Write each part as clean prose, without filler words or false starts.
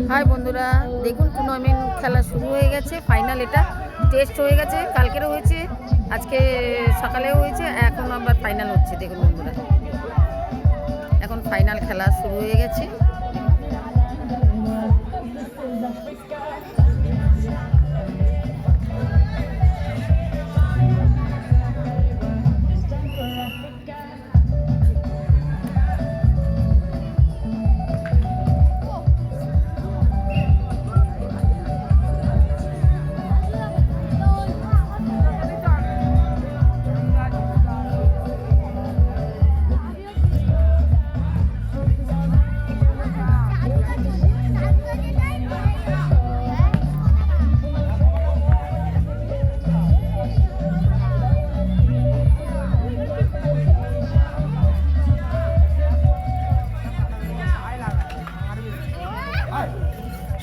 High বন্ধুরা, দেখুন tournament খেলা শুরু হয়ে গেছে। ফাইনাল এটা টেস্ট হয়ে গেছে, কালকেরও হয়েছে, আজকে সকালেও হয়েছে, এখন আবার ফাইনাল হচ্ছে। দেখুন বন্ধুরা, এখন ফাইনাল খেলা শুরু হয়ে গেছে।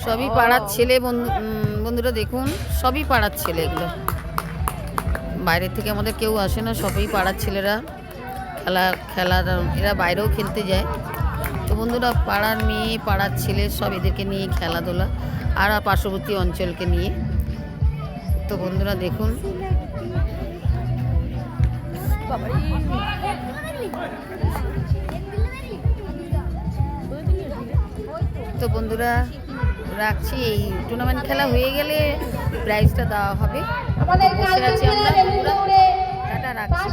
সবই পাড়ার ছেলে বন্ধুরা, দেখুন সবই পাড়ার ছেলে। এগুলো বাইরে থেকে আমাদের কেউ আসে না, সবই পাড়ার ছেলেরা। খেলা এরা বাইরেও খেলতে যায়। তো বন্ধুরা, পাড়ার মেয়ে, পাড়ার ছেলে সব এদেরকে নিয়ে খেলাধুলা, আর পার্শ্ববর্তী অঞ্চলকে নিয়ে। তো বন্ধুরা দেখুন, তো বন্ধুরা রাখছি। এই টুর্নামেন্ট খেলা হয়ে গেলে প্রাইজটা দেওয়া হবে। বসে আছি আমরা, টাটা, রাখছি।